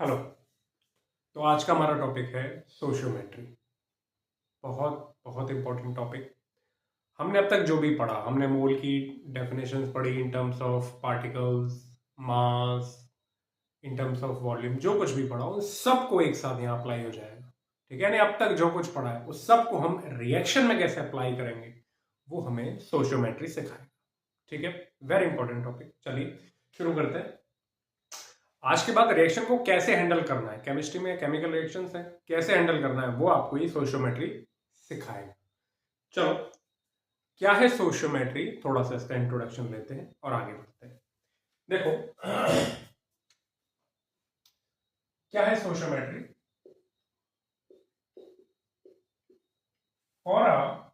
Hello. तो आज का हमारा टॉपिक है सोशियोमेट्री। बहुत बहुत इम्पोर्टेंट टॉपिक। हमने अब तक जो भी पढ़ा, हमने मोल की डेफिनेशंस पढ़ी in terms of particles, mass, in terms of volume, जो कुछ भी पढ़ा उन सबको एक साथ यहाँ अप्लाई हो जाएगा। ठीक है, यानी अब तक जो कुछ पढ़ा है उस सबको हम रिएक्शन में कैसे अप्लाई करेंगे वो हमें सोशियोमेट्री सिखाएगा। ठीक है, वेरी इंपॉर्टेंट टॉपिक। चलिए शुरू करते हैं। आज के बाद रिएक्शन को कैसे हैंडल करना है, केमिस्ट्री में केमिकल रिएक्शंस है, कैसे हैंडल करना है वो आपको ये सोशियोमेट्री सिखाएगा। चलो, क्या है सोशियोमेट्री, थोड़ा सा इसका इंट्रोडक्शन लेते हैं और आगे बढ़ते हैं। देखो, क्या है sociometry? For a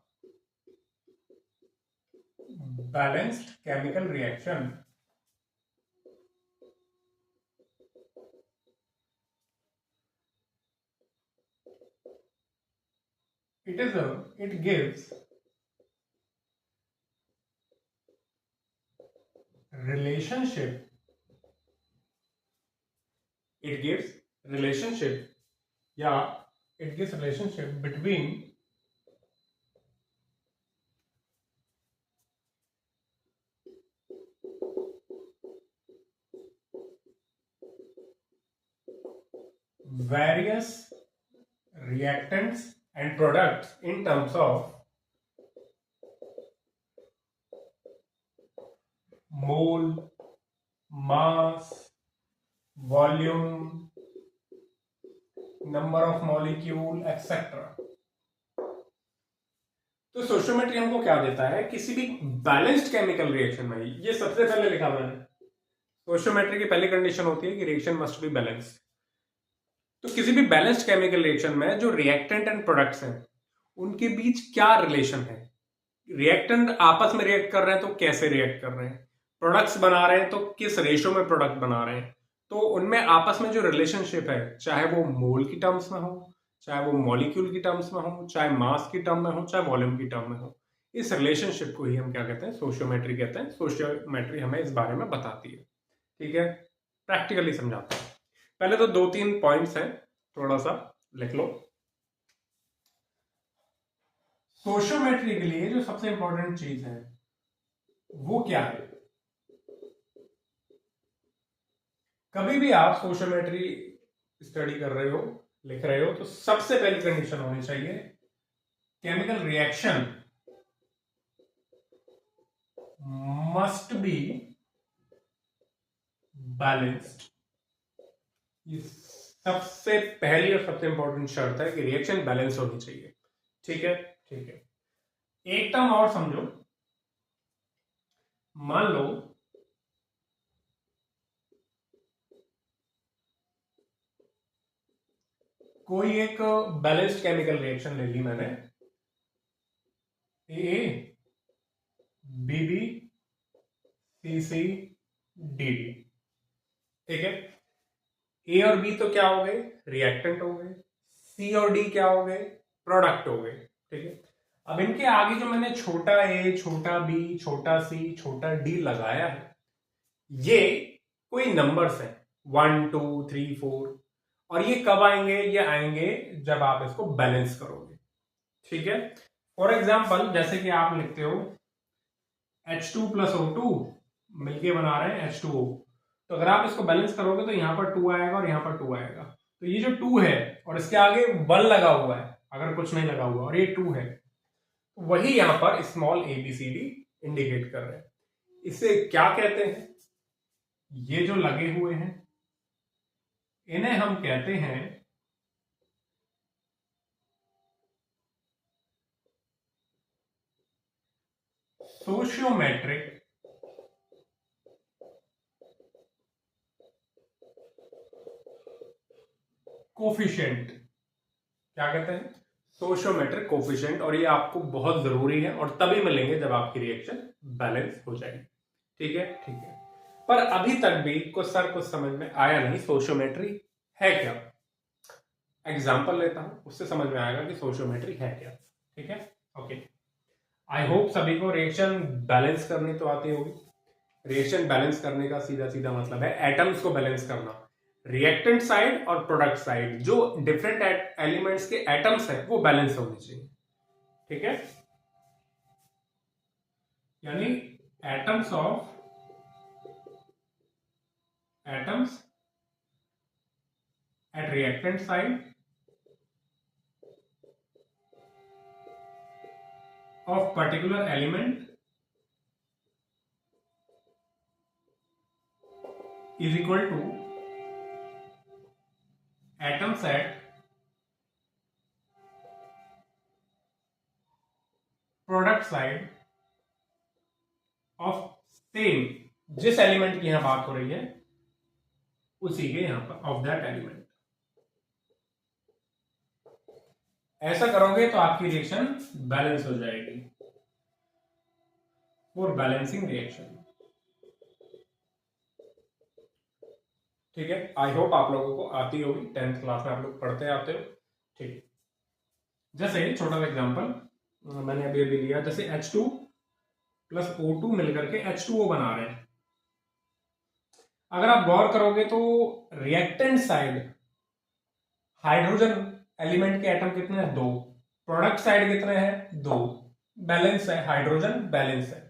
balanced chemical reaction, it gives relationship it gives relationship yeah it gives relationship between various reactants and products in terms of mole, mass, volume, number of molecule, etc. तो sociometry हमको क्या देता है? किसी भी balanced chemical reaction में, ये सबसे पहले लिखा मैंने, सोशियोमेट्री की पहली कंडीशन होती है कि रिएक्शन मस्ट बी बैलेंस्ड। तो किसी भी बैलेंस्ड केमिकल रिएक्शन में जो रिएक्टेंट एंड प्रोडक्ट्स हैं उनके बीच क्या रिलेशन है? रिएक्टेंट आपस में रिएक्ट कर रहे हैं तो कैसे रिएक्ट कर रहे हैं, प्रोडक्ट्स बना रहे हैं तो किस रेशो में प्रोडक्ट बना रहे हैं। तो उनमें आपस में जो रिलेशनशिप है, चाहे वो मोल की टर्म्स में हो, चाहे वो मॉलिक्यूल की टर्म्स में हो, चाहे मास की टर्म में हो, चाहे वॉल्यूम की टर्म में हो, इस रिलेशनशिप को ही हम क्या कहते हैं? सोशियोमेट्री कहते हैं। सोशियोमेट्री हमें इस बारे में बताती है। ठीक है, प्रैक्टिकली समझाता है। पहले तो 2-3 पॉइंट्स हैं, थोड़ा सा लिख लो। सोशियोमेट्री के लिए जो सबसे इंपॉर्टेंट चीज है वो क्या है? कभी भी आप सोशियोमेट्री स्टडी कर रहे हो, लिख रहे हो, तो सबसे पहली कंडीशन होनी चाहिए chemical reaction must be balanced. ये सबसे पहली और सबसे इंपॉर्टेंट शर्त है कि रिएक्शन बैलेंस होनी चाहिए। ठीक है, ठीक है। एक टर्म और समझो, मान लो कोई एक बैलेंस्ड केमिकल रिएक्शन ले ली मैंने, A B B C C D D. ठीक है, ए और बी तो क्या हो गए? रिएक्टेंट हो गए। सी और डी क्या हो गए? प्रोडक्ट हो गए। ठीक है, अब इनके आगे जो मैंने छोटा ए, छोटा बी, छोटा सी, छोटा डी लगाया है, ये कोई नंबर्स हैं, 1 2 3 4, और ये कब आएंगे? ये आएंगे जब आप इसको बैलेंस करोगे। ठीक है, फॉर एग्जाम्पल जैसे कि आप लिखते हो H2 प्लस O2 मिलके बना रहे हैं H2O, तो अगर आप इसको बैलेंस करोगे तो यहां पर 2 आएगा और यहां पर 2 आएगा। तो ये जो 2 है और इसके आगे 1 लगा हुआ है, अगर कुछ नहीं लगा हुआ, और ये 2 है, तो वही यहां पर स्मॉल ABCD इंडिकेट कर रहे हैं। इसे क्या कहते हैं? ये जो लगे हुए हैं इन्हें हम कहते हैं सोशियोमेट्रिक कोफिशिएंट। क्या कहते हैं? Sociometric coefficient. और ये आपको बहुत जरूरी है और तभी मिलेंगे जब आपकी रिएक्शन बैलेंस हो जाएगी। ठीक है, ठीक है। पर अभी तक भी कुछ समझ में आया नहीं सोशियोमेट्री है क्या। एग्जाम्पल लेता हूं, उससे समझ में आएगा कि सोशियोमेट्री है क्या। ठीक है, ओके। आई होप सभी को रिएक्शन बैलेंस करनी तो आती होगी। रिएक्शन बैलेंस करने का सीधा सीधा मतलब है एटम्स को बैलेंस करना। रिएक्टेंट साइड और प्रोडक्ट साइड, जो डिफरेंट एलिमेंट्स के एटम्स हैं वो बैलेंस होने चाहिए। ठीक है, यानी atoms at reactant side of particular element is equal to atoms at product side of same, जिस एलिमेंट की यहां बात हो रही है उसी के यहां पर ऑफ दैट एलिमेंट। ऐसा करोगे तो आपकी रिएक्शन बैलेंस हो जाएगी, फॉर बैलेंसिंग रिएक्शन। ठीक है, आई होप आप लोगों को आती होगी, 10th क्लास में आप लोग पढ़ते आते हो। ठीक, जैसे छोटा सा एग्जांपल मैंने अभी लिया, जैसे H2 प्लस O2 मिलकर के H2O बना रहे हैं। अगर आप गौर करोगे तो रिएक्टेंट साइड हाइड्रोजन एलिमेंट के एटम कितने हैं? 2। प्रोडक्ट साइड कितने हैं? 2। बैलेंस है, हाइड्रोजन बैलेंस है।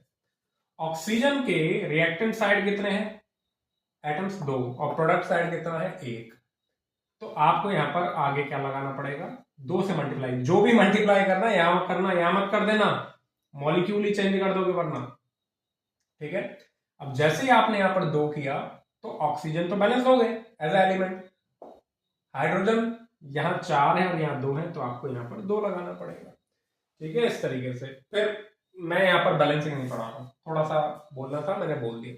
ऑक्सीजन के रिएक्टेंट साइड कितने हैं? एटम्स 2, और प्रोडक्ट साइड कितना है? 1। तो आपको यहां पर आगे क्या लगाना पड़ेगा? 2 से मल्टीप्लाई। जो भी मल्टीप्लाई करना है यहां करना, यहां मत कर देना, मॉलिक्यूल ही चेंज कर दोगे वरना। ठीक है, अब जैसे ही आपने यहां पर 2 किया तो ऑक्सीजन तो बैलेंस हो गए एज ए एलिमेंट, हाइड्रोजन यहां 4 है और यहां 2 है, तो आपको यहां पर 2 लगाना पड़ेगा। ठीक है, इस तरीके से। फिर मैं यहां पर बैलेंसिंग नहीं पढ़ा रहा हूं, थोड़ा सा बोलना था, मैंने बोल दिया।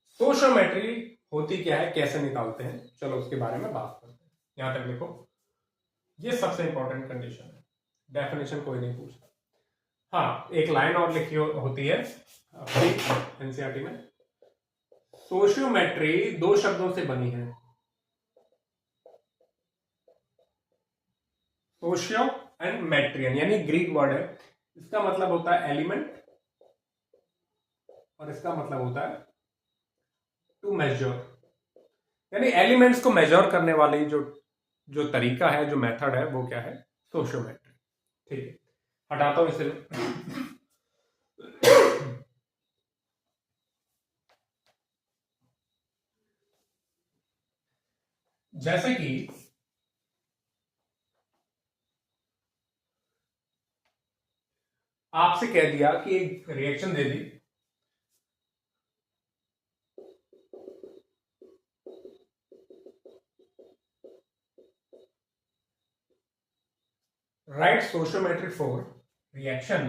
स्टोइचियोमेट्री होती क्या है, कैसे निकालते हैं, चलो उसके बारे में बात करते हैं। यहां तक देखो, ये सबसे इंपॉर्टेंट कंडीशन है, डेफिनेशन कोई नहीं पूछता। हाँ, एक लाइन और लिखी होती है एनसीईआरटी में, स्टोइचियोमेट्री 2 शब्दों से बनी है, सोशियो एंड मेट्रियन, यानी ग्रीक वर्ड है। इसका मतलब होता है एलिमेंट और इसका मतलब होता है टू मेजर, यानी एलिमेंट्स को मेजर करने वाली जो तरीका है, जो मेथड है, वो क्या है? सोशियोमेट्री। ठीक है, हटाता हूं इसे। जैसे कि आपसे कह दिया कि एक reaction they the, right stoichiometry for reaction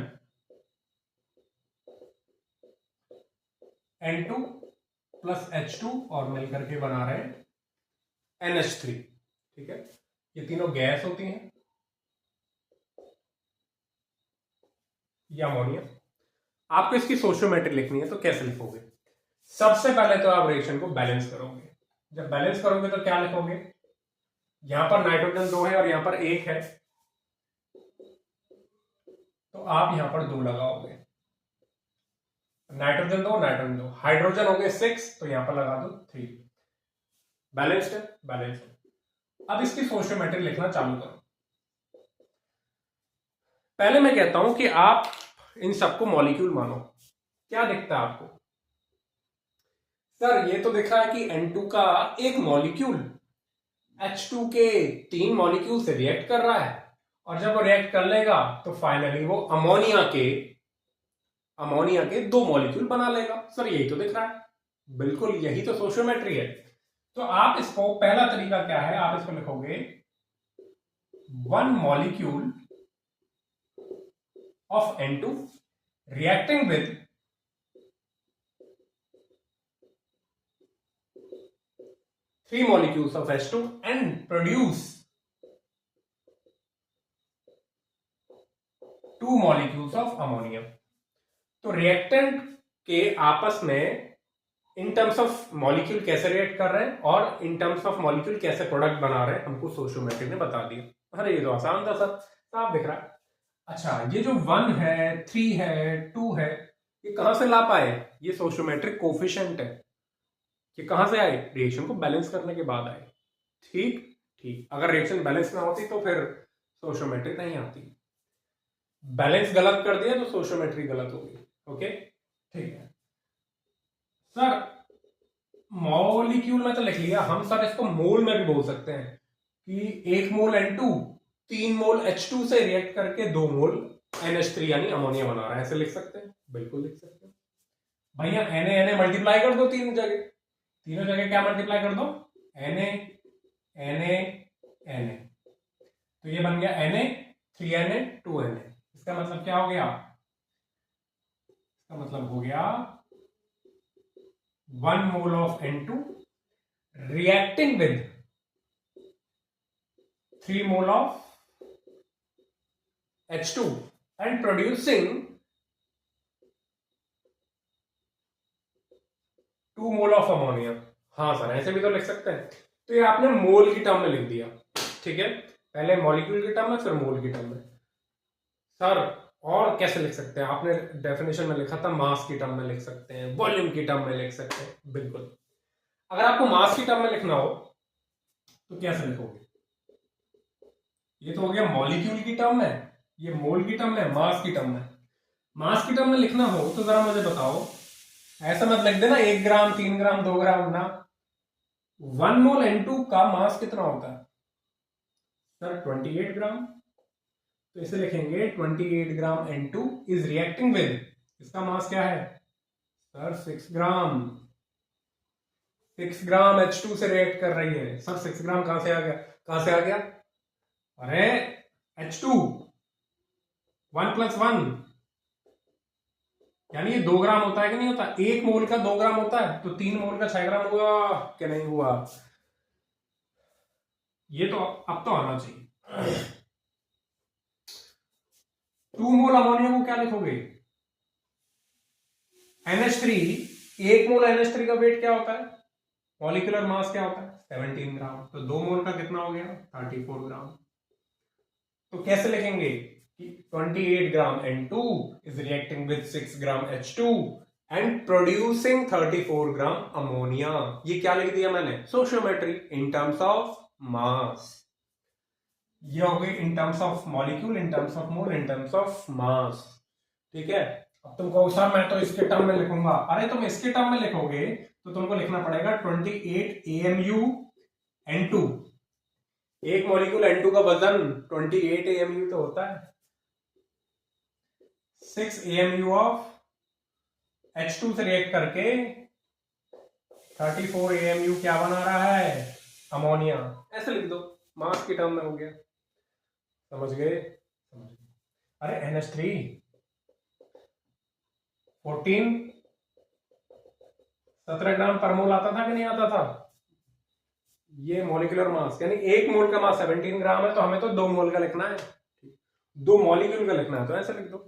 N2 plus H2 और मिलकर के बना रहे हैं NH3। ठीक है, ये तीनों गैस होती हैं, ये अमोनिया। आपको इसकी स्टोइचियोमेट्री लिखनी है, तो कैसे लिखोगे? सबसे पहले तो आप रिएक्शन को बैलेंस करोगे। जब बैलेंस करोगे तो क्या लिखोगे? यहां पर नाइट्रोजन 2 है और यहां पर 1 है, तो आप यहां पर 2 लगाओगे। नाइट्रोजन 2, नाइट्रोजन 2, हाइड्रोजन हो गए 6, तो यहां पर लगा दो 3। बैलेंस्ड है, बैलेंस्ड। अब इसकी स्टोइचियोमेट्री लिखना चालू करो। पहले मैं कहता हूं कि आप इन सबको मॉलिक्यूल मानो। क्या दिखता है आपको? सर ये तो दिख रहा है कि N2 का एक मॉलिक्यूल H2 के 3 मॉलिक्यूल से रिएक्ट कर रहा है, और जब वो रिएक्ट कर लेगा तो फाइनली वो अमोनिया के 2 मॉलिक्यूल बना लेगा। सर यही तो दिख रहा है, बिल्कुल यही तो स्टोइचियोमेट्री है। तो आप इसको, पहला तरीका क्या है, आप इसको लिखोगे 1 molecule of N2 reacting with 3 molecules of H2 and produce 2 molecules of ammonia। तो रिएक्टेंट के आपस में इन टर्म्स ऑफ मॉलिक्यूल कैसे रिएक्ट कर रहे हैं और इन टर्म्स ऑफ मॉलिक्यूल कैसे प्रोडक्ट बना रहे हैं, हमको स्टोइचियोमेट्री ने बता दिया। अरे ये तो आसान था सर, साफ दिख रहा है। अच्छा, ये जो 1 है, 3 है, 2 है, ये कहां से ला पाए? ये स्टोइचियोमेट्रिक कोफिशिएंट है। ये कहां से आए? रिएक्शन को बैलेंस करने के बाद आए। ठीक ठीक, अगर रिएक्शन बैलेंस ना होती तो फिर स्टोइकियोमेट्री नहीं आती। बैलेंस गलत कर दिया तो स्टोइकियोमेट्री गलत होगी। ओके ठीक है सर, मॉलिक्यूल में तो लिख लिया हम सर, इसको मोल में भी बोल सकते हैं कि 1 मोल N2 3 मोल H2 से रिएक्ट करके 2 मोल NH3 यानी अमोनिया बना रहा है, ऐसे लिख सकते हैं? बिल्कुल लिख सकते हैं भैया। Na मल्टीप्लाई कर दो तीनों जगह क्या मल्टीप्लाई कर दो? Na तो ये बन गया Na 3Na 2Na। इसका मतलब क्या हो गया? इसका मतलब हो गया 1 mole of N2 reacting with 3 mole of H2 and producing 2 mole of ammonia. हाँ सर, ऐसे भी तो लिख सकते हैं। तो ये आपने मोल की टर्म में लिख दिया, ठीक है, पहले मॉलिक्यूल की टर्म में फिर मोल की टर्म में। सर और कैसे लिख सकते हैं? आपने डेफिनेशन में लिखा था मास की टर्म में लिख सकते हैं, वॉल्यूम की टर्म में लिख सकते हैं। बिल्कुल, अगर आपको मास की टर्म में लिखना हो तो कैसे लिखोगे? ये तो हो गया मॉलिक्यूल की टर्म में, ये मोल की टर्म में, मास की टर्म में। मास की टर्म में लिखना हो तो जरा मुझे बताओ, ऐसा मत लिख देना 1 ग्राम 3 ग्राम 2 ग्राम ना। 1 मोल N2 का मास कितना होता है सर? 28 ग्राम। तो इसे लिखेंगे 28 ग्राम N2 इज रिएक्टिंग विद, इसका मास क्या है सर? 6 ग्राम। 6 ग्राम H2 से रिएक्ट कर रही है सर। 6 ग्राम कहां से आ गया? कहां से आ गया? अरे H2 1 + 1 यानी ये 2 ग्राम होता है कि नहीं होता? 1 मोल का 2 ग्राम होता है, तो 3 मोल का 6 ग्राम हुआ कि नहीं हुआ? ये तो अब तो आना चाहिए। 2 मोल अमोनिया को क्या लिखोगे? NH3, 1 मोल NH3 का वेट क्या होता है? मॉलिक्यूलर मास क्या होता है? 17 ग्राम। तो 2 मोल का कितना हो गया? 34 ग्राम। तो कैसे लिखेंगे कि 28 ग्राम N2 is reacting with 6 gram H2 and producing 34 gram ammonia. ये क्या लिख दिया मैंने? Stoichiometry in terms of mass. ये हो गई in terms of molecule, in terms of mole, in terms of mass. ठीक है, अब तुम कहो सर मैं तो इसके टर्म में लिखूंगा। अरे तुम इसके टर्म में लिखोगे तो तुमको लिखना पड़ेगा 28 AMU N2। एक मॉलिक्यूल N2 का वजन 28 AMU तो होता है। 6 AMU ऑफ H2 से रिएक्ट करके 34 AMU क्या बना रहा है? अमोनिया। ऐसे लिख दो, मास की टर्म में हो गया। समझ गए? अरे NH3 17 ग्राम पर मोल आता था कि नहीं आता था? ये मॉलिक्यूलर मास, यानी 1 मोल का मास 17 ग्राम है, तो हमें तो 2 मोल का लिखना है, 2 मॉलिक्यूल का लिखना है, तो ऐसे लिख दो।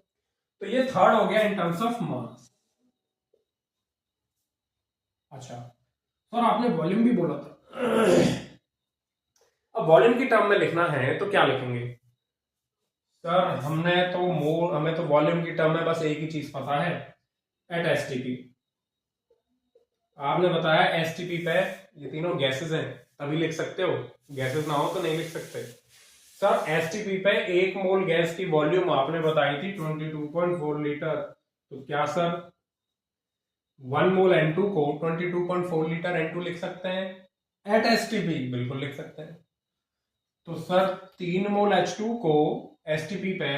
तो ये थर्ड हो गया इन टर्म्स ऑफ मास। अच्छा सर, आपने वॉल्यूम भी बोला था। अब वॉल्यूम की टर्म में लिखना है तो क्या लिखेंगे सर? हमें तो वॉल्यूम की टर्म में बस एक ही चीज पता है, एट एसटीपी। आपने बताया एसटीपी पे ये तीनों गैसेस हैं, तभी लिख सकते हो, गैसेस ना हो तो नहीं लिख सकते। सर एसटीपी पे 1 मोल गैस की वॉल्यूम आपने बताई थी 22.4 लीटर। तो क्या सर 1 मोल N2 को 22.4 लीटर N2 लिख सकते हैं एट एसटीपी? बिल्कुल लिख सकते हैं। तो सर 3 मोल H2 को एसटीपी पे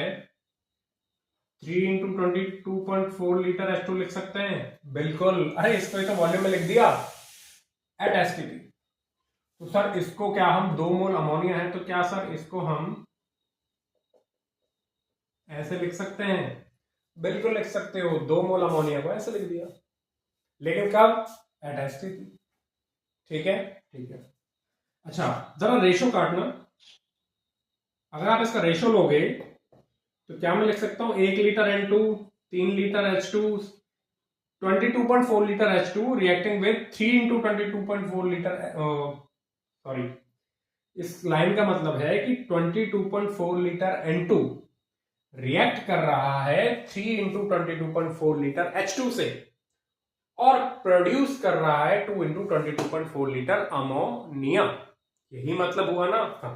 3 × 22.4 लीटर H2 लिख सकते हैं? बिल्कुल। अरे इसको तो वॉल्यूम में लिख दिया एट एसटीपी। तो सर इसको क्या हम 2 मोल अमोनिया है, तो क्या सर इसको हम ऐसे लिख सकते हैं? बिल्कुल लिख सकते हो, 2 मोल अमोनिया को ऐसे लिख दिया, लेकिन कब? At STP. ठीक है, ठीक है। अच्छा जरा रेशो काटना, अगर आप इसका रेशो लोगे तो क्या मैं लिख सकता हूं? 1 litre N2, 3 litre H2, 22.4 litre H2 reacting with 3 × 22.4 litre, sorry, इस लाइन का मतलब है कि 22.4 लीटर N2 रिएक्ट कर रहा है 3 × 22.4 लीटर H2 से, और प्रोड्यूस कर रहा है 2 इंटू 22.4 लीटर अमोनिया। यही मतलब हुआ ना। हाँ,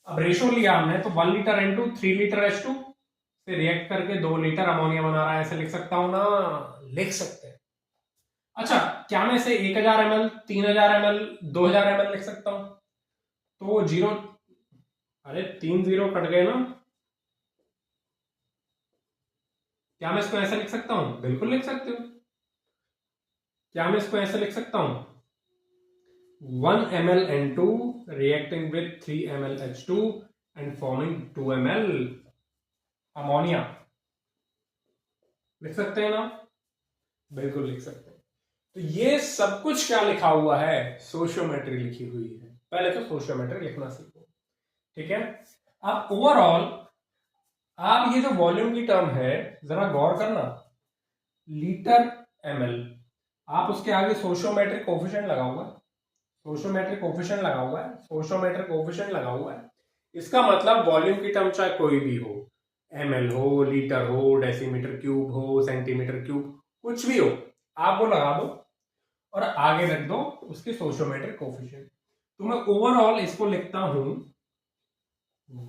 अब रेशो लिया हमने तो 1 लीटर इंटू 3 लीटर H2 से रिएक्ट करके 2 लीटर अमोनिया बना रहा है। ऐसे लिख सकता हूं ना? लिख सकते हैं। अच्छा, क्या मैं इसे 1000 ml, 3000 ml, 2000 ml लिख सकता हूं? तो जीरो, अरे 3 जीरो कट गए ना। क्या मैं इसको ऐसे लिख सकता हूं? बिल्कुल लिख सकते हो। क्या मैं इसको ऐसे लिख सकता हूं? 1 ml N2 reacting with 3 ml H2 and forming 2 ml ammonia. लिख सकते हैं ना? बिल्कुल लिख सकते हैं। तो ये सब कुछ क्या लिखा हुआ है? सोशियोमेट्री लिखी हुई है। पहले तो सोशियोमेट्री लिखना सीखो, ठीक है? अब ओवरऑल आप ये जो वॉल्यूम की टर्म है जरा गौर करना, लीटर ml, आप उसके आगे सोशियोमेट्रिक कोफिशिएंट लगा हुआ है, सोशियोमेट्रिक कोफिशिएंट लगा हुआ है, सोशियोमेट्रिक कोफिशिएंट लगा हुआ है। इसका मतलब वॉल्यूम की टर्म चाहे कोई भी हो, ml हो, लीटर हो, डेसीमीटर क्यूब हो, सेंटीमीटर क्यूब, कुछ भी हो, आप वो लगा दो और आगे रख दो उसके सोशियोमेट्रिक कोफिशिएंट। तो मैं ओवरऑल इसको लिखता हूं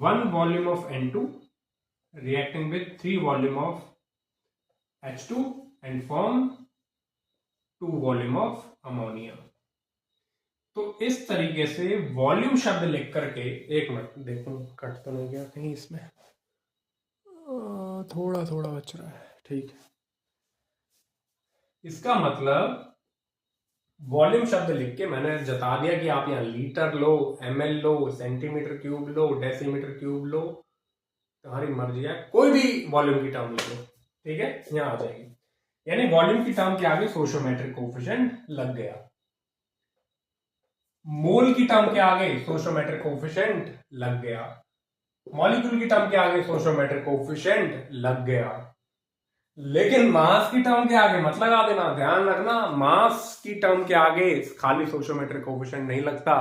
1 volume of N2 reacting with 3 volume of H2 and form 2 volume of ammonia. तो इस तरीके से वॉल्यूम शब्द लिख करके, एक मिनट देखूं कट तो नहीं गया कहीं इसमें, थोड़ा थोड़ा बच रहा है, ठीक है। इसका मतलब वॉल्यूम शब्द लिख के मैंने जता दिया कि आप यहाँ लीटर लो, ml लो, सेंटीमीटर क्यूब लो, डेसीमीटर क्यूब लो, तुम्हारी मर्जी है, कोई भी वॉल्यूम की टर्म लो, ठीक है, यहाँ आ जाएगी। यानी वॉल्यूम की टर्म के आगे सोशियोमेट्रिक कोफिशिएंट लग गया, मोल की टर्म के आगे सोशियोमेट्रिक कोफिशिएंट लग गया, मॉलिक्यूल की टर्म के आगे सोशियोमेट्रिक कोफिशिएंट लग गया। लेकिन मास की टर्म के आगे मत लगा देना, ध्यान रखना, मास की टर्म के आगे खाली सोशियोमेट्रिक कोफिशिएंट नहीं लगता,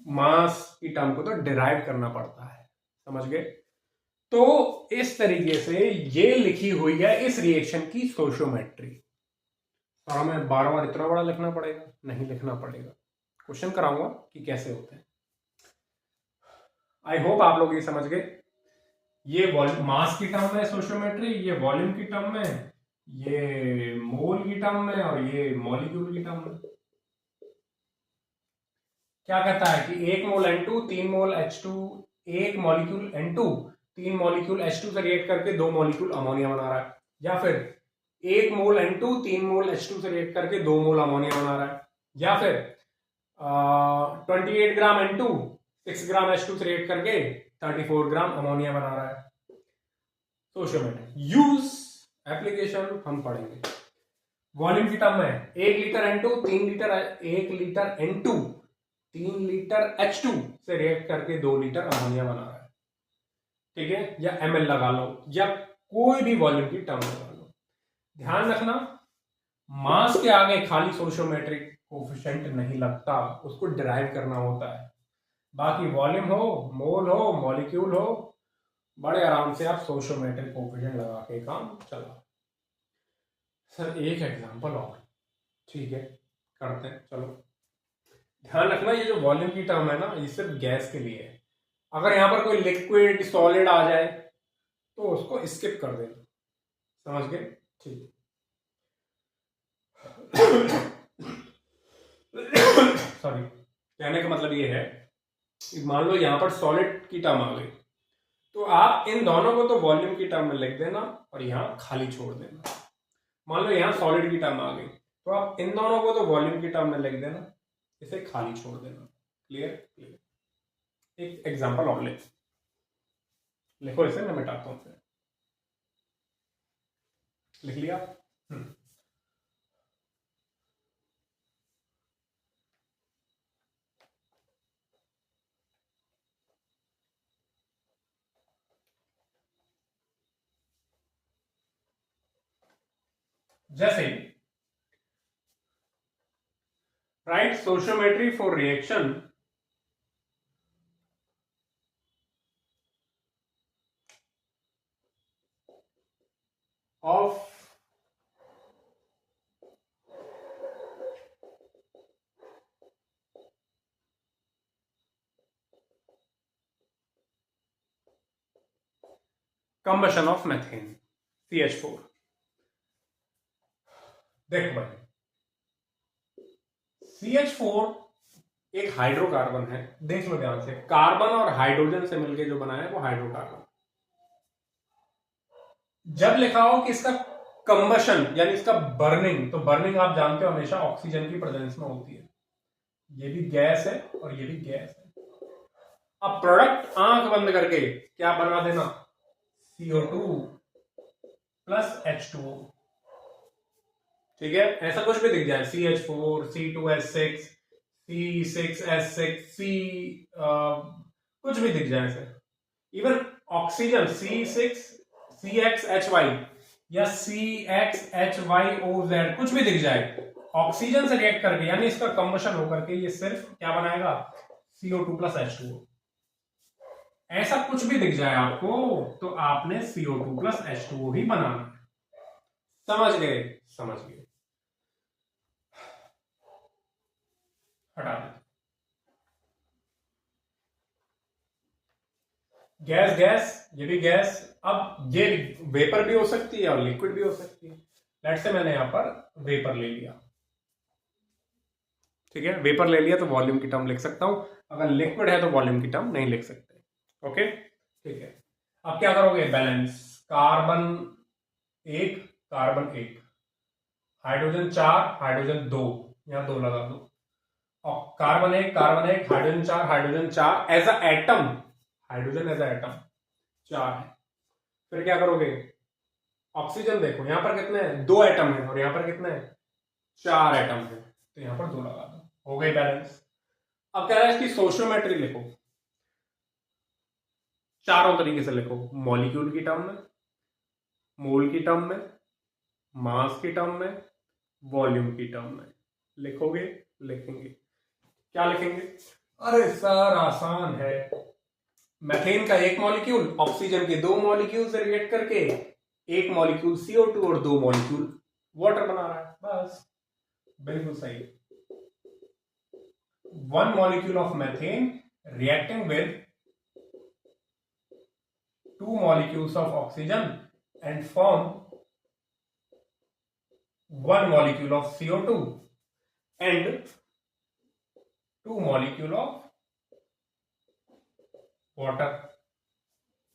मास की टर्म को तो डिराइव करना पड़ता है, समझ गए? तो इस तरीके से ये लिखी हुई है इस रिएक्शन की सोशियोमेट्री। और हमें बार बार इतना बड़ा लिखना पड़ेगा? नहीं लिखना पड़ेगा, क्वेश्चन कराऊंगा कि कैसे होते हैं। आई होप आप लोग ये समझ गए। ये मास की टर्म में सोशियोमेट्री, ये वॉल्यूम की टर्म में, ये मोल की टर्म में, और ये मॉलिक्यूल की टर्म में। क्या कहता है कि 1 मोल N2 3 मोल H2, 1 molecule N2 3 molecule H2 से रिएक्ट करके 2 मॉलिक्यूल अमोनिया बना रहा है, या फिर 1 मोल N2 3 मोल H2 से रिएक्ट करके 2 मोल अमोनिया बना रहा है, या फिर 28 ग्राम N2 6 ग्राम H2 से रिएक्ट करके 34 ग्राम अमोनिया बना रहा है। सोशियोमेट्री यूज, एप्लीकेशन हम पढ़ेंगे। वॉल्यूम की टर्म में 1 litre N2 3 litre 1 litre N2 3 litre H2 से रिएक्ट करके 2 लीटर अमोनिया बना रहा है, ठीक है, या ml लगा लो या कोई भी वॉल्यूम की टर्म लगा लो। ध्यान रखना, मास के आगे खाली सोशियोमेट्रिक कोफिशिएंट नहीं लगता, उसको डिराइव करना होता है। बाकी वॉल्यूम हो, मोल हो, मॉलिक्यूल हो, बड़े आराम से आप सोशियोमेट्रिक कोफिशिएंट लगा के काम चला। सर एक एग्जांपल और, ठीक है, करते हैं, चलो। ध्यान रखना, ये जो वॉल्यूम की टर्म है ना, ये सिर्फ गैस के लिए है। अगर यहां पर कोई लिक्विड सॉलिड आ जाए तो उसको स्किप कर देना, समझ गए? ठीक। सॉरी, कहने का मतलब ये है, मान लो यहां पर सॉलिड की टर्म आ गई, तो आप इन दोनों को तो वॉल्यूम की टर्म में लिख देना और यहां खाली छोड़ देना। मान लो यहां सॉलिड की टर्म आ गई, तो आप इन दोनों को तो वॉल्यूम की टर्म में लिख देना, इसे खाली छोड़ देना। क्लियर? क्लियर। एक एग्जांपल और लिखो इसे, मैं मिटाता हूं फिर। लिख लिया? जैसे right sociometry for reaction of combustion of methane CH4। देखो भाई, CH4 एक हाइड्रोकार्बन है, देख लो ध्यान से, कार्बन और हाइड्रोजन से मिलकर जो बना है वो हाइड्रोकार्बन। जब लिखा हो कि इसका कंबशन यानी इसका बर्निंग, तो बर्निंग आप जानते हो हमेशा ऑक्सीजन की प्रेजेंस में होती है। ये भी गैस है और ये भी गैस है। अब प्रोडक्ट आंख बंद करके क्या बना देना, CO2 प्लस H2O। ठीक है, ऐसा कुछ भी दिख जाए, CH4, C2H6, C6H6, कुछ भी दिख जाए ऐसे। इवन ऑक्सीजन C6CXHY या CXHYOZ कुछ भी दिख जाए, ऑक्सीजन से रिएक्ट करके यानी इसका कंबशन होकर के ये सिर्फ क्या बनाएगा, CO2 प्लस H2O। ऐसा कुछ भी दिख जाए आपको तो आपने CO2 प्लस H2O ही बनाना है। समझ गए? समझ गए। हटा दे। गैस गैस, ये भी गैस। अब ये वेपर भी हो सकती है और लिक्विड भी हो सकती है। लेट्स से मैंने यहां पर वेपर ले लिया, ठीक है, वेपर ले लिया तो वॉल्यूम की टर्म लिख सकता हूं। अगर लिक्विड है तो वॉल्यूम की टर्म नहीं लिख सकते। ओके, ठीक है। अब क्या करोगे, balance, carbon 1 carbon 1, hydrogen 4 hydrogen 2, यहां 2 लगा दो, और carbon 1 hydrogen 4 hydrogen 4 as a atom, hydrogen as a atom 4 है। फिर क्या करोगे, ऑक्सीजन देखो यहां पर कितने हैं, 2 एटम है और यहां पर कितने हैं, 4 एटम है, तो यहां पर 2 लगा दो, हो गई बैलेंस। अब क्या है, इसकी सोशियोमेट्री लिखो, चारों तरीके से लिखो, मॉलिक्यूल की टर्म में, मोल की टर्म में, मास की टर्म में, वॉल्यूम की टर्म में लिखोगे, लिखेंगे। क्या लिखेंगे, अरे सर आसान है, मेथेन का एक मॉलिक्यूल ऑक्सीजन के 2 मॉलिक्यूल से रिएक्ट करके एक मॉलिक्यूल CO2 और 2 मॉलिक्यूल वाटर बना रहा है, बस बिल्कुल सही। 1 molecule of methane reacting with 2 molecules of oxygen and form 1 molecule of CO2 and 2 molecule of water।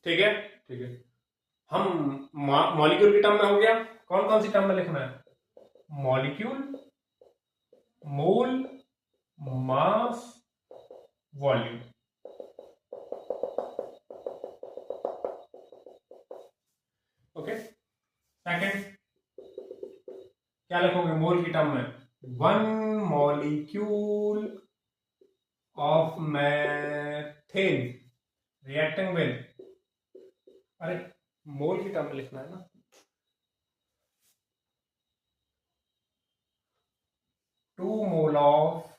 ठीक है, ठीक है। हम मॉलिक्यूल की टर्म में हो गया, कौन कौन सी टर्म में लिखना है, molecule, mole, mass, volume. Okay, second क्या लिखोगे, मोल की टर्म में, 1 molecule of methane reacting with, अरे मोल की टर्म में लिखना है ना, two mole of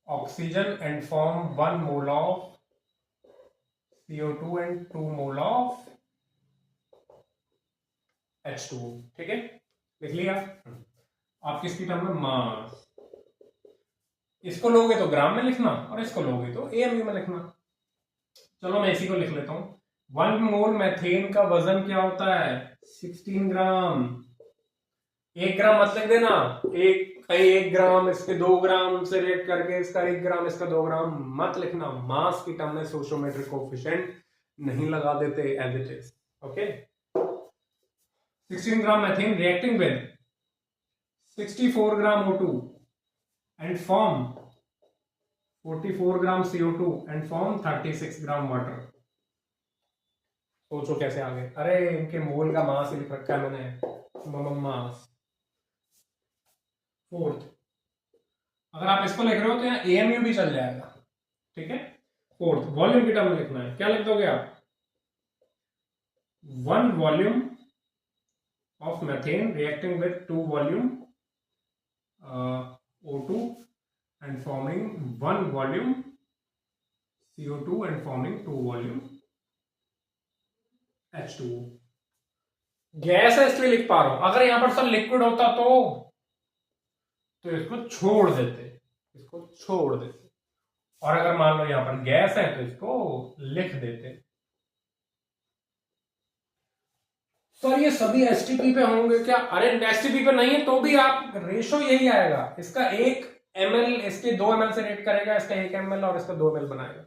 oxygen and form 1 mole of CO2 and 2 mole of H2O। ठीक है, लिख लिया। आप किसकी टर्म में, मास। इसको लोगे तो ग्राम में लिखना और इसको लोगे तो AMU में लिखना। चलो मैं इसी को लिख लेता हूं, 1 मोल मैथेन का वजन क्या होता है, 16 ग्राम। 1 ग्राम मत लिख देना, कहीं 1 ग्राम इसके 2 ग्राम से रिएक्ट करके इसका 1 ग्राम इसका 2 ग्राम मत लिखना, मास की टर्म में सोशियोमेट्रिक कोएफिशिएंट नहीं लगा देते, as it is. Okay, 16 gram methane reacting with 64 gram O2 and form 44 gram CO2 and form 36 gram water. सोचो कैसे आ गए, अरे इनके मोल का मास लिख रखा है मैंने, मास। फोर्थ, अगर आप इसको लिख रहे हो तो यहाँ AMU भी चल जाएगा, ठीक है। फोर्थ, वॉल्यूम की टर्म में लिखना है, क्या लिख दोगे आप, 1 volume of methane reacting with 2 volume O2 and forming 1 volume CO2 and forming 2 volume H2O। Gas है इसलिए लिख पा रहा हूं, अगर यहां पर सर लिक्विड होता तो इसको छोड़ देते, इसको छोड़ देते, और अगर मान लो यहां पर गैस है तो इसको लिख देते। सर ये सभी एसटीपी पे होंगे क्या? अरे एसटीपी पे नहीं है तो भी आप रेशो यही आएगा, इसका 1 ml इसके 2 ml से रेट करेगा, इसका 1 ml और इसका 2 ml बनाएगा,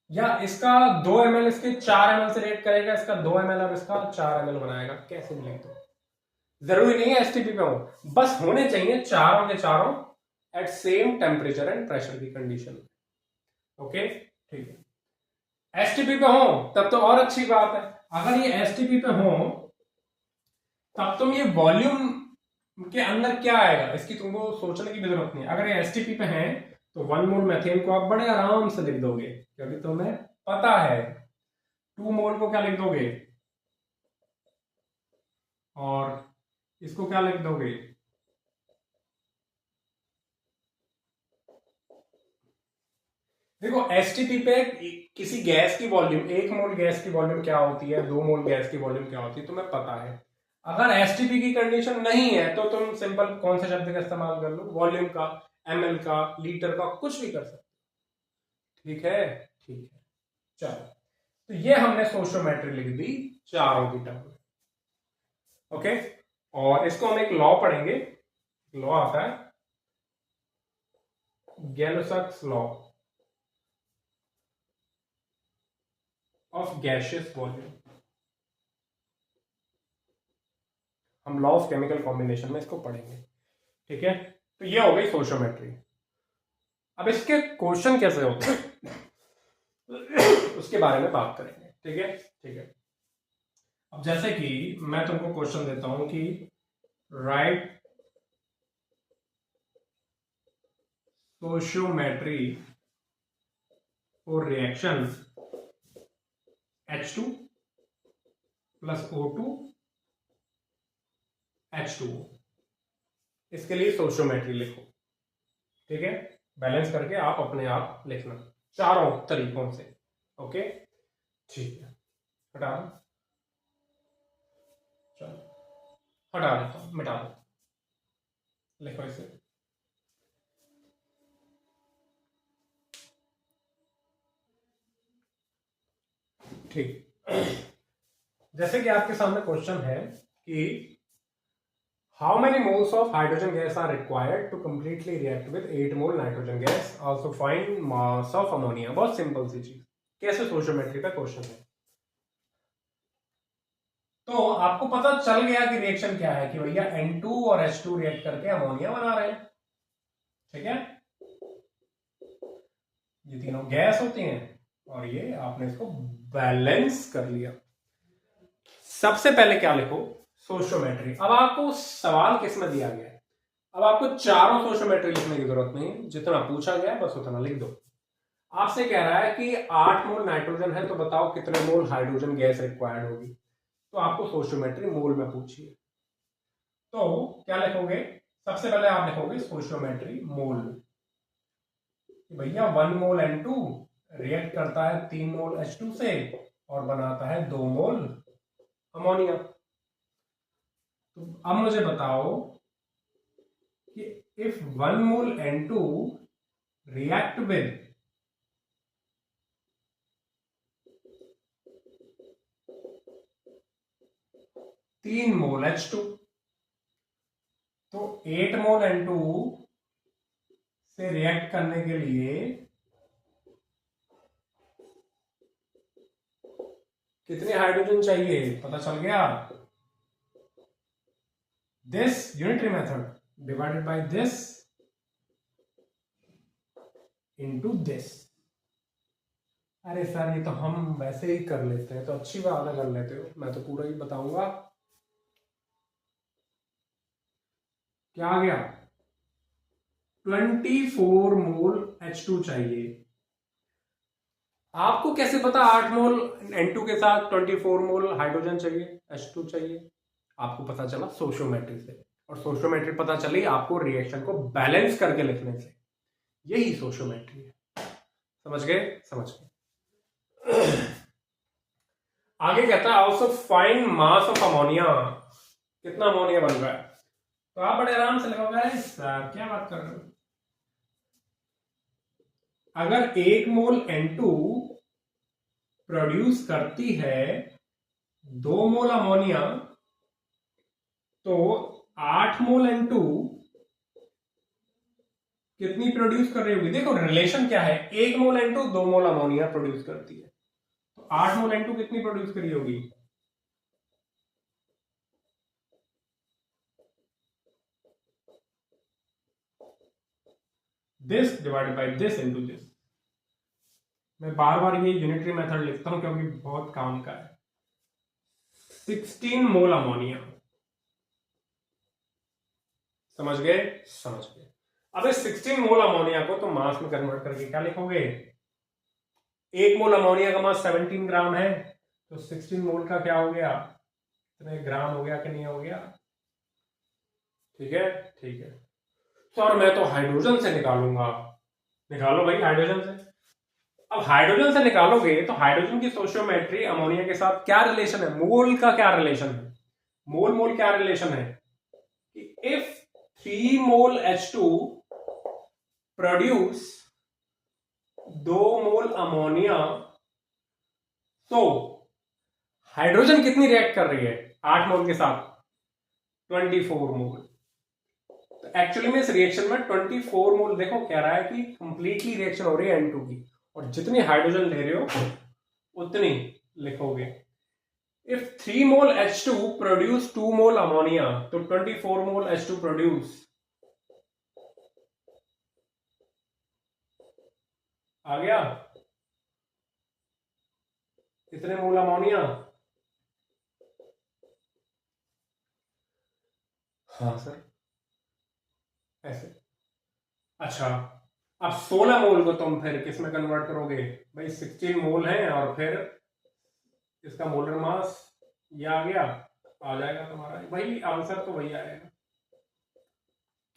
या इसका 2 ml इसके 4 ml से रेट करेगा, इसका 2 ml और इसका 4 ml बनाएगा। कैसे भी लिख दो, जरूरी नहीं है एसटीपी पे हो, बस होने चाहिए चारों के चारों at same temperature and pressure की कंडीशन। ओके ठीक है। एसटीपी पे हो तब तो और अच्छी बात है, अगर ये एसटीपी पे हो तब तुम ये वॉल्यूम के अंदर क्या आएगा इसकी तुमको सोचने की भी जरूरत नहीं है। अगर ये एसटीपी पे है तो 1 मोल मेथेन को आप बड़े आराम से लिख दोगे, क्योंकि तुम्हें पता है 2 मोल को क्या लिख दोगे, और इसको क्या लिख दोगे, देखो एसटीपी पे किसी गैस की वॉल्यूम, 1 मोल गैस की वॉल्यूम क्या होती है, 2 मोल गैस की वॉल्यूम क्या होती है तुम्हें पता है। अगर एसटीपी की कंडीशन नहीं है तो तुम सिंपल कौन से शब्द का इस्तेमाल कर लो, वॉल्यूम का, एमएल का, लीटर का, कुछ भी कर सकते। ठीक है ठीक है। चलो तो ये हमने सोशियोमेट्री लिख दी चारों की टर्म। ओके, और इसको हम एक लॉ पढ़ेंगे, लॉ आता है गैलोसक्स लॉ ऑफ गैसियस वॉल्यूम। हम लॉ ऑफ केमिकल कॉम्बिनेशन में इसको पढ़ेंगे। ठीक है, तो ये हो गई सोशियोमेट्री। अब इसके क्वेश्चन कैसे होते हैं उसके बारे में बात करेंगे। ठीक है ठीक है। अब जैसे कि मैं तुमको क्वेश्चन देता हूं कि right sociometry for reaction H2 plus O2 H2O, इसके लिए सोशियोमेट्री लिखो। ठीक है, बैलेंस करके आप अपने आप लिखना चारों तरीकों से। ओके ठीक है, हटा दो, चलो हटा देता हूं, मिटा दो, लिखो इसे। ठीक, जैसे कि आपके सामने क्वेश्चन है कि how many moles of hydrogen gas are required to completely react with 8 mole nitrogen gas, also find mass of ammonia. बहुत सिंपल सी चीज, कैसे सोशियोमेट्री का क्वेश्चन है। तो आपको पता चल गया कि रिएक्शन क्या है, कि भैया N2 और H2 रिएक्ट करके अमोनिया बना रहे हैं। ठीक है, ये तीनों गैस होती हैं और ये आपने इसको बैलेंस कर लिया। सबसे पहले क्या लिखो, सोशियोमेट्री। अब आपको सवाल किसमें दिया गया है, अब आपको चारों सोशियोमेट्री लिखने की जरूरत नहीं, जितना पूछा गया है बस उतना लिख दो। आपसे कह रहा है कि 8 मोल नाइट्रोजन है तो बताओ कितने मोल हाइड्रोजन गैस रिक्वायर्ड होगी, तो आपको सोशियोमेट्री मोल में पूछिए। तो क्या लिखोगे, सबसे पहले आप लिखोगे सोशियोमेट्री मोल। भैया 1 मोल N2 रिएक्ट करता है 3 मोल H2 से और बनाता है 2 मोल अमोनिया। तो अब मुझे बताओ कि if 1 mole N2 react with 3 mole H2, तो 8 मोल N2 से रिएक्ट करने के लिए कितने हाइड्रोजन चाहिए पता चल गया। This unitary method divided by this into this. अरे सर ये तो हम वैसे ही कर लेते हैं, तो अच्छी बात है कर लेते हो, मैं तो पूरा ही बताऊंगा। क्या आ गया, 24 मोल H2 चाहिए। आपको कैसे पता 8 मोल N2 के साथ 24 मोल हाइड्रोजन चाहिए, H2 चाहिए? आपको पता चला सोशियोमेट्री से, और सोशियोमेट्री पता चली आपको रिएक्शन को बैलेंस करके लिखने से। यही सोशियोमेट्री है, समझ गए? समझ गए। आगे कहता है also find mass of ammonia, कितना अमोनिया बन रहा है। तो आप बड़े आराम से लगाओगे, सर क्या बात कर रहे हो, अगर 1 मोल N2 प्रोड्यूस करती है 2 मोल अमोनिया, तो 8 मोल N2 कितनी प्रोड्यूस कर रही होगी? देखो रिलेशन क्या है, 1 मोल N2 2 मोल अमोनिया प्रोड्यूस करती है, तो 8 मोल N2 कितनी प्रोड्यूस करी होगी? This divided by this into this. मैं बार बार ये यूनिटरी मेथड लिखता हूं क्योंकि बहुत काम का है। 16 मोल अमोनिया, समझ गए? समझ गए। अब इस 16 मोल अमोनिया को तो मास में कन्वर्ट करके क्या लिखोगे? 1 मोल अमोनिया का मास 17 ग्राम है, तो 16 मोल का क्या हो गया? इतने ग्राम हो गया कि नहीं हो गया? ठीक है, ठीक है। सर मैं तो हाइड्रोजन से निकालूंगा। निकालो भाई हाइड्रोजन से। अब हाइड्रोजन से निकालोगे तो हाइड्रोजन की स्टोइचियोमेट्री अमोनिया के साथ क्या रिलेशन है? मोल का क्या रिलेशन है? मोल मोल क्या रिलेशन है कि if 3 mole H2 produce 2 mole ammonia, तो हाइड्रोजन कितनी रिएक्ट कर रही है 8 मोल के साथ? 24 मोल। तो एक्चुअली में इस रिएक्शन में 24 मोल, देखो कह रहा है कि कंप्लीटली रिएक्शन हो रही है N2 की, और जितनी हाइड्रोजन ले रहे हो उतनी लिखोगे। If 3 mole H2 produce 2 mole ammonia, तो 24 मोल H2 प्रोड्यूस, आ गया कितने मोल अमोनिया? हाँ सर, ऐसे। अच्छा, अब 16 मोल को तुम फिर किस में कन्वर्ट करोगे? भाई 16 मोल है और फिर इसका मोलर मास ये आ गया, आ जाएगा तुम्हारा भाई आंसर, तो वही आएगा।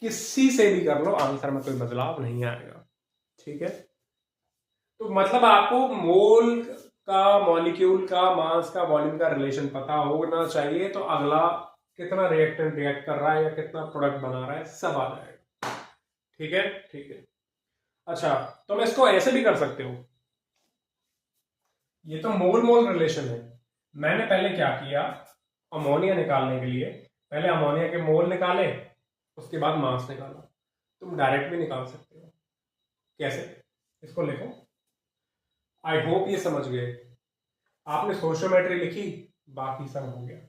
किसी से भी कर लो आंसर में कोई बदलाव नहीं आएगा। ठीक है, तो मतलब आपको मोल का, मॉलिक्यूल का, मास का, वॉल्यूम का रिलेशन पता होना चाहिए, तो अगला कितना रिएक्टेंट रिएक्ट कर रहा है या कितना प्रोडक्ट बना रहा है सब आ जाएगा। ठीक है, ठीक है। अच्छा, तो मैं इसको ऐसे भी कर सकते हो, ये तो मोल मोल रिलेशन है। मैंने पहले क्या किया, अमोनिया निकालने के लिए पहले अमोनिया के मोल निकाले, उसके बाद मास निकाला। तुम डायरेक्ट भी निकाल सकते हो। कैसे? इसको लिखो, आई होप ये समझ गए। आपने स्टोइचियोमेट्री लिखी, बाकी सब हो गया।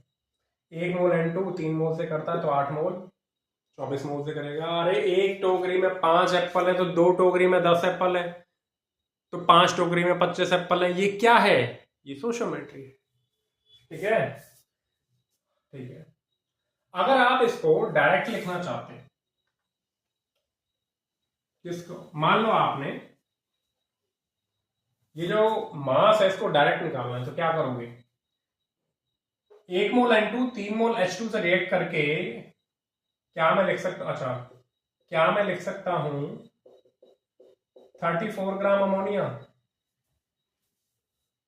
1 मोल N2 3 मोल से करता है तो 8 मोल 24 मोल से करेगा। अरे एक टोकरी में 5 एप्पल है तो 2 टोकरी में 10 एप्पल है, तो 5 टोकरी में 25 एप्पल है। ये क्या है? ये स्टोइचियोमेट्री है। ठीक है, ठीक है। अगर आप इसको डायरेक्ट लिखना चाहते हैं, किसको, मान लो आपने ये जो मास है इसको डायरेक्ट निकालना है, तो क्या करोगे? 1 मोल N2 3 मोल H2 से रिएक्ट करके क्या मैं लिख सकता, अच्छा क्या मैं लिख सकता हूं 34 ग्राम अमोनिया।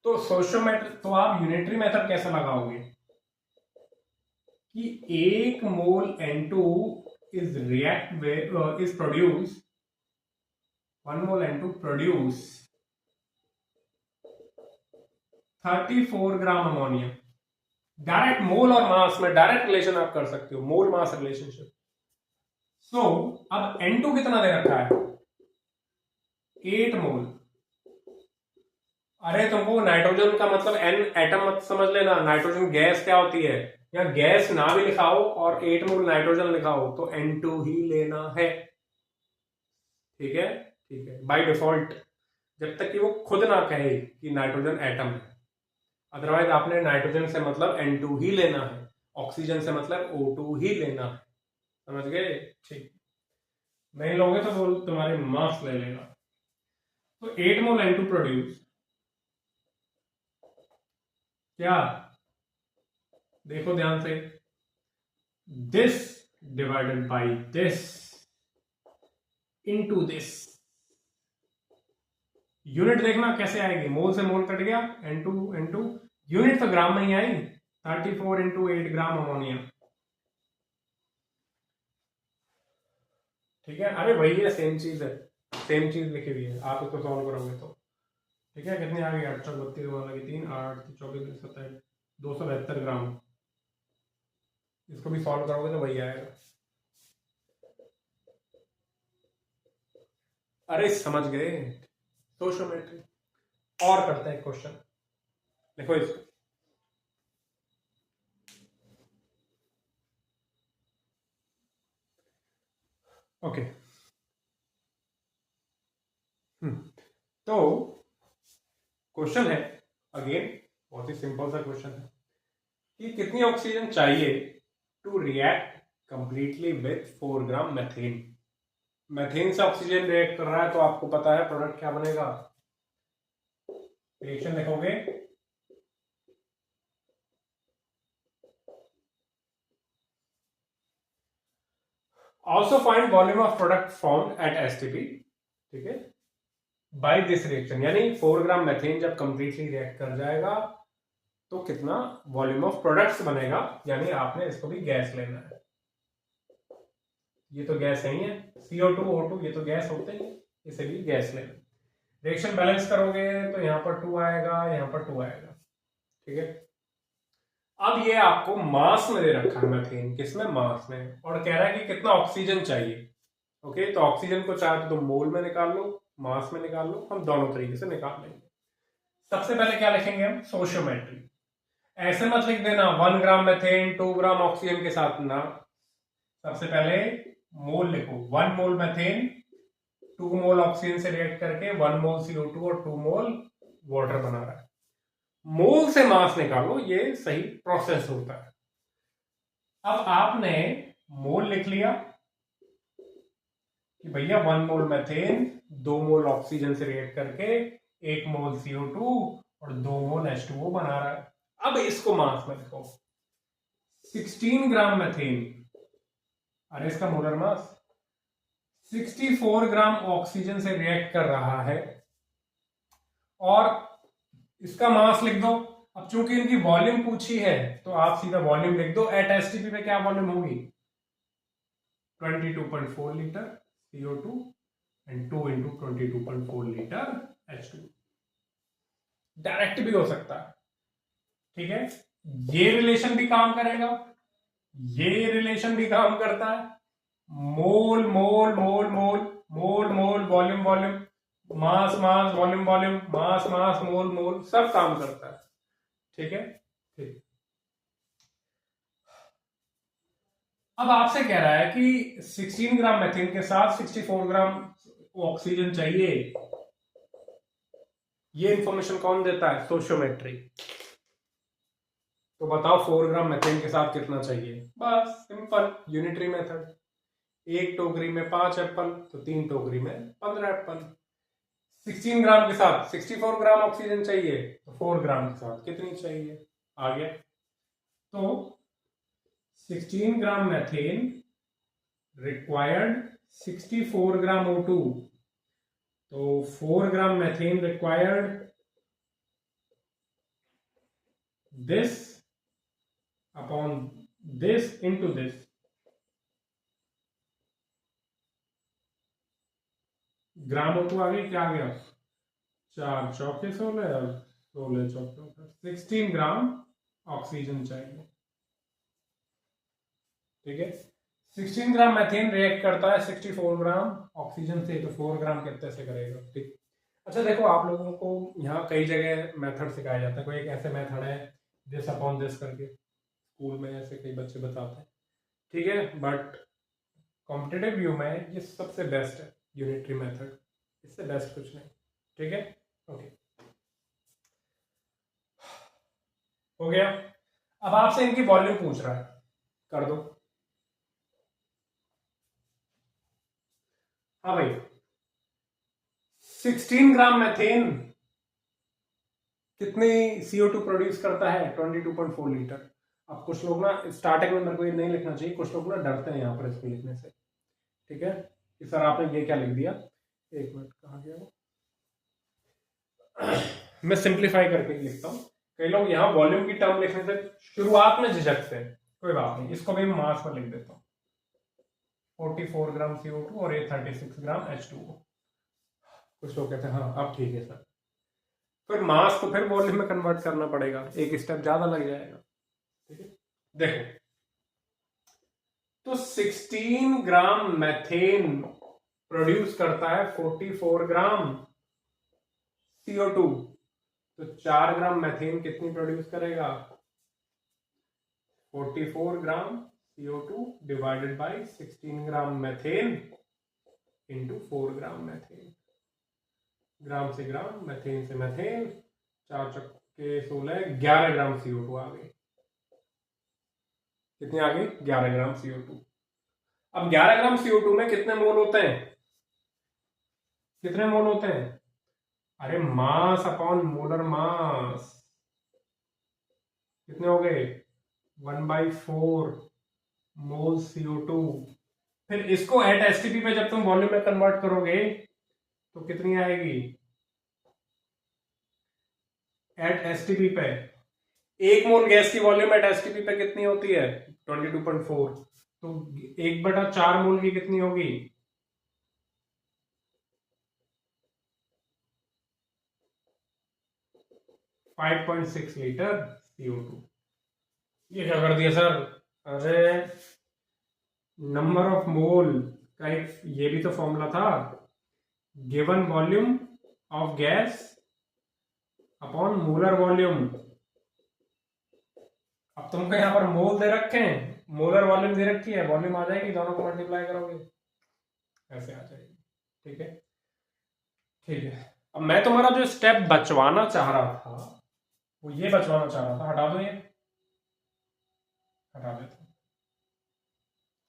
तो स्टोइचियोमेट्री, तो आप यूनिटरी मेथड कैसे लगाओगे कि 1 mole N2 is react is produce 1 mole N2 produce 34 gram ammonia. Direct mole और मास में डायरेक्ट रिलेशन आप कर सकते हो, मोल मास रिलेशनशिप। सो अब N2 कितना दे रखा है? 8 मोल। अरे तुमको नाइट्रोजन का मतलब N एटम मत समझ लेना, नाइट्रोजन गैस क्या होती है, या गैस ना भी लिखाओ और 8 मोल नाइट्रोजन लिखाओ तो N2 ही लेना है। ठीक है, ठीक है, बाय डिफॉल्ट, जब तक कि वो खुद ना कहे कि नाइट्रोजन एटम है। अदरवाइज आपने नाइट्रोजन से मतलब N2 ही लेना है, ऑक्सीजन से मतलब O2 ही लेना है। समझ गए? ठीक, नहीं लोगे तो वो तुम्हारे मार्क्स ले लेगा। तो 8 मोल N2 प्रोड्यूस, क्या, देखो ध्यान से, this divided by this into this. Unit देखना कैसे आएगी, मोल से मोल कट गया, N2 यूनिट तो ग्राम में ही आई, 34 इंटू 8 ग्राम अमोनिया। ठीक है, अरे वही है, सेम चीज है, सेम चीज लिखी हुई है, आप इसको सॉल्व करोगे तो। ठीक है, कितने आ गए? 8 32 वाला की 3 8 24 27 272 ग्राम। इसको भी सॉल्व करोगे तो वही आएगा। अरे समझ गए, स्टोइकियोमेट्री। और करते हैं क्वेश्चन, देखो इसको। ओके तो क्वेश्चन है अगेन, बहुत ही सिंपल सा क्वेश्चन है कि कितनी ऑक्सीजन चाहिए to react completely with 4 gram methane. Methane से ऑक्सीजन रिएक्ट कर रहा है तो आपको पता है प्रोडक्ट क्या बनेगा। रिएक्शन लिखोगे, also find volume of product formed at STP, ठीक है, बाय दिस रिएक्शन। यानी 4 ग्राम मैथेन जब कंप्लीटली रिएक्ट कर जाएगा तो कितना वॉल्यूम ऑफ प्रोडक्ट्स बनेगा, यानी आपने इसको भी गैस लेना है। ये तो गैस नहीं है, CO2 O2 ये तो गैस होते हैं, इसे भी गैस लेना। रिएक्शन बैलेंस करोगे तो यहाँ पर 2 आएगा, यहाँ पर 2 आएगा, ठीक है। अब ये आपको मास में दे रखा है मैथेन, किसमें, मास में, और कह रहा है कि कितना ऑक्सीजन चाहिए। ओके, तो ऑक्सीजन को चाहे तो मोल में निकाल लो, मास में निकाल लो, हम दोनों तरीके से निकाल लेंगे। सबसे पहले क्या लिखेंगे हम, स्टोइकियोमेट्री। ऐसे मत लिख देना 1 ग्राम मैथेन 2 ग्राम ऑक्सीजन के साथ ना, सबसे पहले मोल लिखो। 1 मोल मैथेन 2 मोल ऑक्सीजन से रिएक्ट करके 1 मोल CO2 और 2 मोल वाटर बना रहा है। मोल से मास निकालो, ये सही प्रोसेस होता है। अब आपने मोल लिख लिया कि भैया 1 मोल मैथेन 2 मोल ऑक्सीजन से रिएक्ट करके 1 मोल CO2 और 2 मोल H2O बना रहा है। अब इसको मास में लिखो, 16 ग्राम मैथेन, अरे इसका मोलर मास 64 ग्राम ऑक्सीजन से रिएक्ट कर रहा है, और इसका मास लिख दो। अब चूंकि इनकी वॉल्यूम पूछी है तो आप सीधा वॉल्यूम लिख दो। एट एसटीपी पे क्या वॉल्यूम होगी, 22.4 litre CO2 and 2 into 22.4 litre H2। Direct भी हो सकता है, ठीक है। ये रिलेशन भी काम करेगा, ये रिलेशन भी काम करता है। मोल मोल मोल मोल मोल मोल वॉल्यूम वॉल्यूम, मास मास वॉल्यूम वॉल्यूम, मास मास मोल मोल, सब काम करता है, ठीक है। ठीक, अब आपसे कह रहा है कि 16 ग्राम मैथेन के साथ 64 ग्राम ऑक्सीजन चाहिए। ये इंफॉर्मेशन कौन देता है, स्टोइकियोमेट्री। तो बताओ 4 ग्राम मैथेन के साथ कितना चाहिए, बस सिंपल यूनिटरी मेथड। 1 टोकरी में 5 एप्पल तो 3 टोकरी में 15 एप्पल। 16 ग्राम के साथ 64 ग्राम ऑक्सीजन चाहिए, तो 4 ग्राम के साथ कितनी चाहिए, आ गया। तो 16 gram methane required 64 gram O2, तो 4 gram methane required this upon this into this, gram O2 आ गई, क्या आ गया, 4 चौके 16 और 16 चौके 16 ग्राम ऑक्सीजन चाहिए, ठीक है। 16 ग्राम मैथेन रिएक्ट करता है 64 ग्राम ऑक्सीजन से, तो 4 ग्राम कितने से करेगा, ठीक। अच्छा देखो, आप लोगों को यहाँ कई जगह मेथड सिखाया जाता है, कोई एक ऐसे मेथड है दिस अपॉन दिस करके, स्कूल में ऐसे कई बच्चे बताते हैं, ठीक है। बट कॉम्पिटिटिव व्यू में ये सबसे बेस्ट है यूनिटरी मेथड, इससे बेस्ट कुछ नहीं, ठीक है। ओके, हो गया। अब आपसे इनकी वॉल्यूम पूछ रहा है, कर दो। हाँ भाई, 16 ग्राम मैथेन कितनी CO2 प्रोड्यूस करता है, 22.4 लीटर। अब कुछ लोग ना, स्टार्टिंग में मेरे को ये नहीं लिखना चाहिए, कुछ लोग ना डरते हैं यहाँ पर इसको लिखने से, ठीक है, कि सर आपने ये क्या लिख दिया। एक मिनट, कहाँ गया वो, मैं सिंप्लीफाई करके लिखता हूँ। कई लोग यहाँ वॉल्यूम की टर्म लिखने से शुरुआत में झिझकते हैं, कोई बात नहीं, इसको भी मास में लिख देता हूँ। 44 ग्राम CO2 और ये 36 ग्राम H2O। कुछ लोग कहते हैं हाँ अब ठीक है सर। फिर मास को फिर वॉल्यूम में कन्वर्ट करना पड़ेगा, एक स्टेप ज्यादा लग जाएगा। ठीक है, देखो तो 16 ग्राम मैथेन प्रोड्यूस करता है 44 ग्राम CO2। तो 4 ग्राम मैथेन कितनी प्रोड्यूस करेगा? 44 gram CO2 divided by 16 gram methane into 4 gram methane. Gram से ग्राम, मैथेन से मैथेन, 4 चक्के 16, 11 ग्राम CO2 आ गई। कितने आ गई? 11 ग्राम CO2। अब 11 ग्राम CO2 में कितने मोल होते हैं? कितने मोल होते हैं? अरे मास अपॉन मोलर मास। कितने हो गए? 1/4 मोल CO2। फिर इसको एट एसटीपी पे जब तुम वॉल्यूम में कन्वर्ट करोगे तो कितनी आएगी? एट एसटीपी पे 1 मोल गैस की वॉल्यूम एट एसटीपी पे कितनी होती है? 22.4। तो 1/4 मोल की कितनी होगी? 5.6 लीटर CO2। ये क्या कर दिया सर? अरे नंबर ऑफ मोल का एक ये भी तो फॉर्मूला था, given volume of gas upon molar volume. अब तुमको यहां पर मोल दे रखे हैं, मोलर वॉल्यूम दे रखी है, वॉल्यूम आ जाएगी, दोनों को मल्टीप्लाई करोगे ऐसे आ जाएगी। ठीक है, ठीक है। अब मैं तुम्हारा जो स्टेप बचवाना चाह रहा था वो ये बचवाना चाह रहा था, हटा दो, ये हटा देते हैं।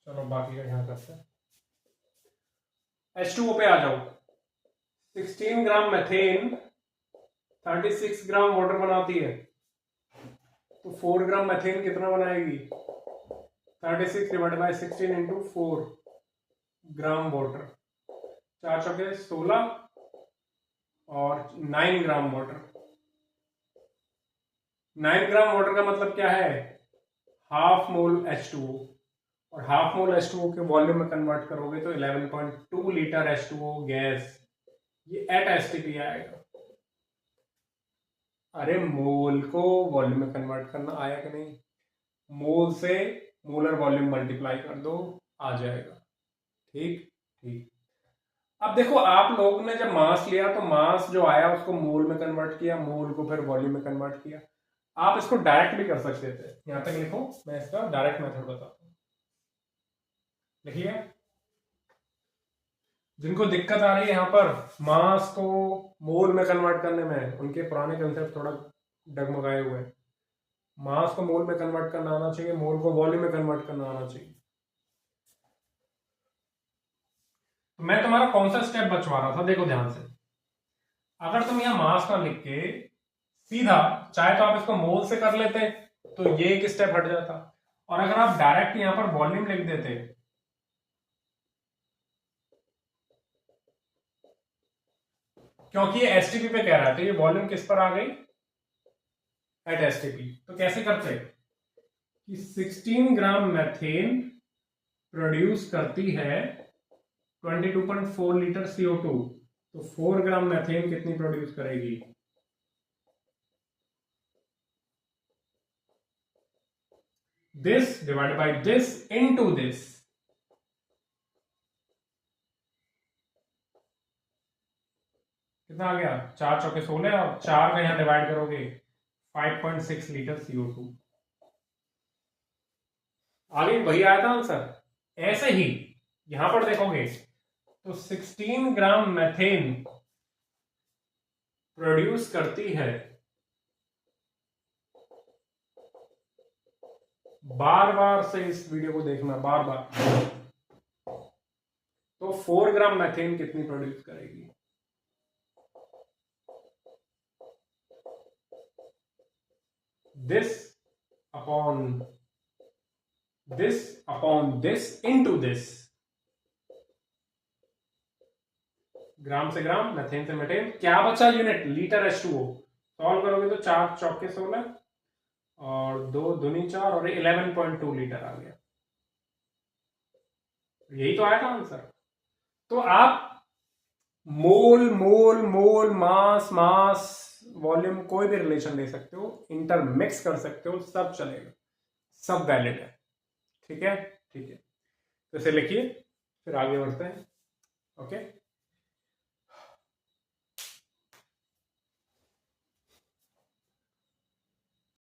चलो बाकी का यहां करते हैं। H2O पे आ जाओ। 16 ग्राम मैथेन 36 ग्राम वाटर बनाती है, तो 4 ग्राम मैथेन कितना बनाएगी? 36 divide by 16 into 4 gram water. 4 चौके 16 और 9 ग्राम वाटर। 9 ग्राम वाटर का मतलब क्या है? हाफ मोल H2O, और हाफ मोल H2O के वॉल्यूम में कन्वर्ट करोगे तो 11.2 लीटर H2O गैस, ये एट एसटीपी आएगा। अरे मोल को वॉल्यूम में कन्वर्ट करना आया कि नहीं? मोल से मोलर वॉल्यूम मल्टीप्लाई कर दो, आ जाएगा। ठीक ठीक। अब देखो आप लोग ने जब मास लिया तो मास जो आया उसको मोल में कन्वर्ट किया, मोल को फिर वॉल्यूम में कन्वर्ट किया। आप इसको डायरेक्ट भी कर सकते थे, यहां तक लिखो, मैं इसका डायरेक्ट मेथड बताता हूं। लिखिए, जिनको दिक्कत आ रही है यहां पर मास को मोल में कन्वर्ट करने में, उनके पुराने कंसेप्ट थोड़ा डगमगाए हुए हैं। मास को मोल में कन्वर्ट करना आना चाहिए, मोल को वॉल्यूम में कन्वर्ट करना आना चाहिए। तो मैं तुम्हारा कौन सा स्टेप बचवा रहा था, देखो ध्यान से। अगर तुम यहां मास ना लिख के सीधा चाहे तो आप इसको मोल से कर लेते तो ये एक स्टेप हट जाता, और अगर आप डायरेक्ट यहां पर वॉल्यूम लिख देते क्योंकि ये एसटीपी पे कह रहा है तो ये वॉल्यूम किस पर आ गई? At STP. तो कैसे करते कि 16 ग्राम मैथेन प्रोड्यूस करती है 22.4 लीटर CO2, तो 4 ग्राम मैथेन कितनी प्रोड्यूस करेगी? This divide by this into this. कितना आ गया? 4 चौके 16, और 4 का यहां डिवाइड करोगे 5.6 लीटर CO2 आ गई, वही आया था आंसर। ऐसे ही यहां पर देखोगे तो 16 ग्राम मैथेन प्रोड्यूस करती है, बार बार से इस वीडियो को देखना, बार बार। तो 4 ग्राम मैथेन कितनी प्रोड्यूस करेगी? This upon this into this. Gram से ग्राम, मैथेन से मैथेन, क्या बचा यूनिट? Litre H2O। सॉल्व करोगे तो 4 चौके 16 और 2 दूनी 4 और 11.2 लीटर आ गया। यही तो आया था आंसर। तो आप मोल मोल मोल, मास मास, वॉल्यूम, कोई भी रिलेशन ले सकते हो, इंटरमिक्स कर सकते हो, सब चलेगा, सब वैलिड है। ठीक है, ठीक है, तो इसे लिखिए, फिर आगे बढ़ते हैं। ओके।